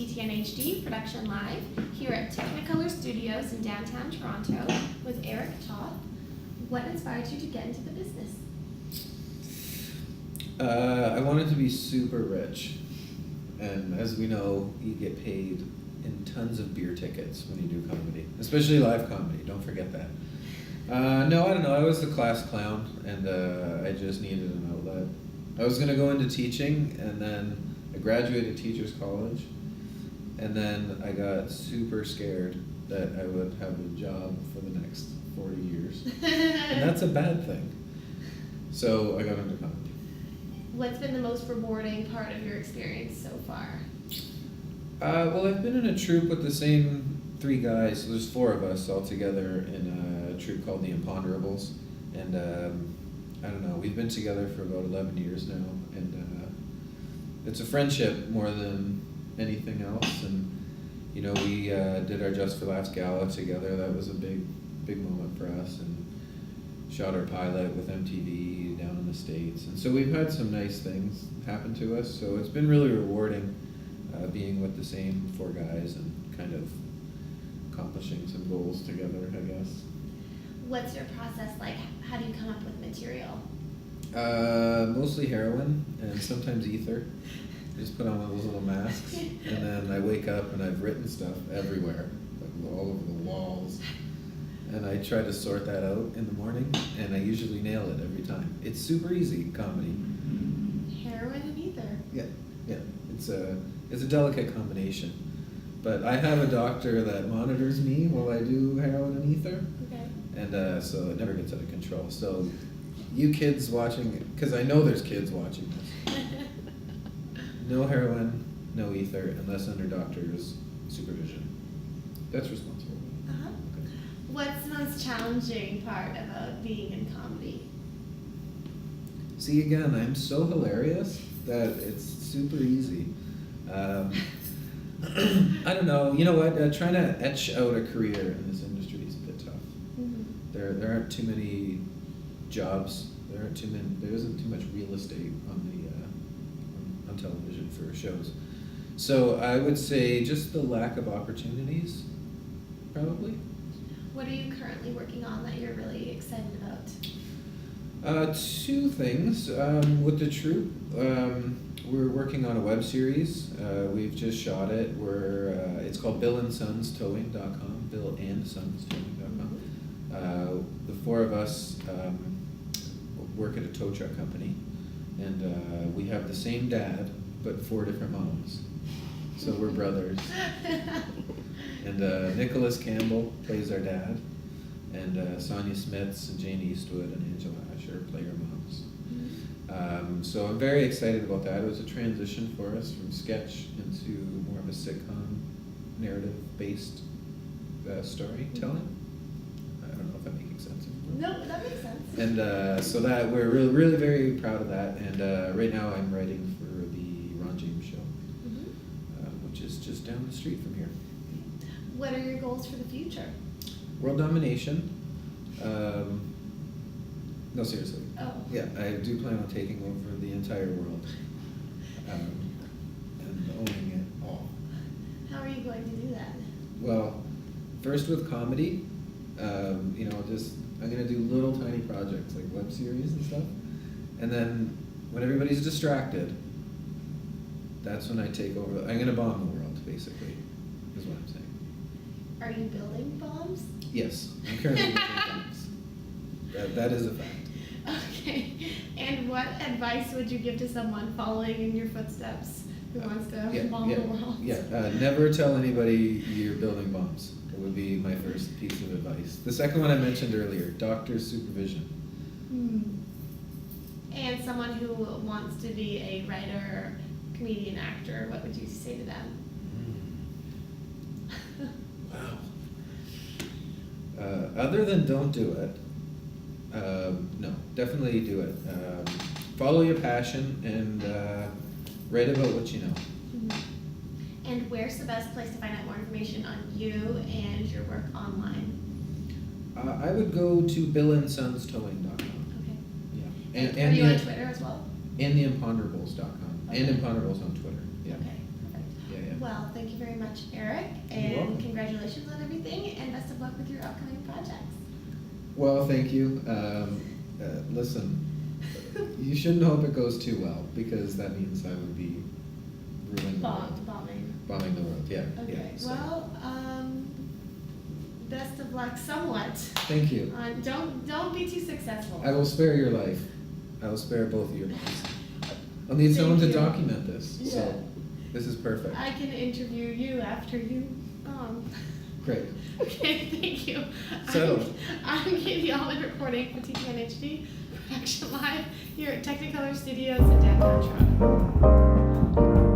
TTNHD Production Live here at Technicolor Studios in downtown Toronto with ERIC TOTH. What inspired you to get into the business? I wanted to be super rich, and as we know, you get paid in tons of beer tickets when you do comedy, especially live comedy, don't forget that. No, I don't know, I was the class clown, and I just needed an outlet. I was going to go into teaching, and then I graduated Teachers College, and then I got super scared that I would have a job for the next 40 years, and that's a bad thing. So I got into comedy. What's been the most rewarding part of your experience so far? Well, I've been in a troupe with the same three guys. So there's four of us all together in a troupe called the Imponderables, and I don't know. We've been together for about 11 years now, and it's a friendship more than anything else. And you know, we did our Just for Laughs gala together. That was a big moment for us, and shot our pilot with MTV down in the States. And so we've had some nice things happen to us. So it's been really rewarding being with the same four guys and kind of accomplishing some goals together, I guess. What's your process like? How do you come up with material? Mostly heroin and sometimes ether. Just put on one of those little masks, and then I wake up and I've written stuff everywhere, like all over the walls. And I try to sort that out in the morning, and I usually nail it every time. It's super easy, comedy. Heroin and ether. Yeah. It's a delicate combination. But I have a doctor that monitors me while I do heroin and ether. Okay. And so it never gets out of control. So you kids watching, because I know there's kids watching this. No heroin, no ether, unless under doctor's supervision. That's responsible. Uh-huh. Okay. What's the most challenging part about being in comedy? See, again, I'm so hilarious that it's super easy. I don't know. You know what? Trying to etch out a career in this industry is a bit tough. Mm-hmm. There aren't too many jobs. There isn't too much real estate on television for shows. So I would say just the lack of opportunities, probably. What are you currently working on that you're really excited about? Two things. With the troupe, we're working on a web series. We've just shot it. It's called BillandSonsTowing.com. BillandSonsTowing.com. The four of us work at a tow truck company, and we have the same dad, but four different moms. So we're brothers. And Nicholas Campbell plays our dad, and Sonia Smits and Jane Eastwood and Angela Asher play our moms. So I'm very excited about that. It was a transition for us from sketch into more of a sitcom, narrative-based storytelling. I don't know if I'm making sense. No, that makes sense. And so that we're really very proud of that. And right now I'm writing for the Ron James show, which is just down the street from here. What are your goals for the future? World domination. No, seriously. Oh. Yeah, I do plan on taking over the entire world and owning it all. How are you going to do that? Well, first with comedy, you know, I'm going to do little tiny projects like web series and stuff. And then when everybody's distracted, that's when I take over. I'm going to bomb the world, basically, is what I'm saying. Are you building bombs? Yes, I'm currently building bombs. That is a fact. Okay. And what advice would you give to someone following in your footsteps who wants to bomb the world? Yeah, never tell anybody you're building bombs. It would be my first piece of advice. The second one I mentioned earlier, doctor's supervision. And someone who wants to be a writer, comedian, actor, what would you say to them? Wow. Other than don't do it, no, definitely do it. Follow your passion and write about what you know. And where's the best place to find out more information on you and your work online? I would go to BillandSonsTowing.com. Okay. Yeah. And are you on Twitter as well? And the Imponderables.com. Okay. And Imponderables on Twitter. Yeah. Okay, perfect. Yeah. Well, thank you very much, Eric, You're and welcome. congratulations on everything, and best of luck with your upcoming projects. Well, thank you. Listen, you shouldn't hope it goes too well, because that means I would be ruining the world. Bombing the world, yeah. Okay, yeah, so. well, best of luck somewhat. Thank you. Don't be too successful. I will spare your life. I will spare both of your lives. I'll need someone to document this, Yeah. so this is perfect. I can interview you after you. Great. Okay, thank you. Settled. I'm Katie Uhlmann reporting for TTNHD Production Live here at Technicolor Studios in downtown Toronto.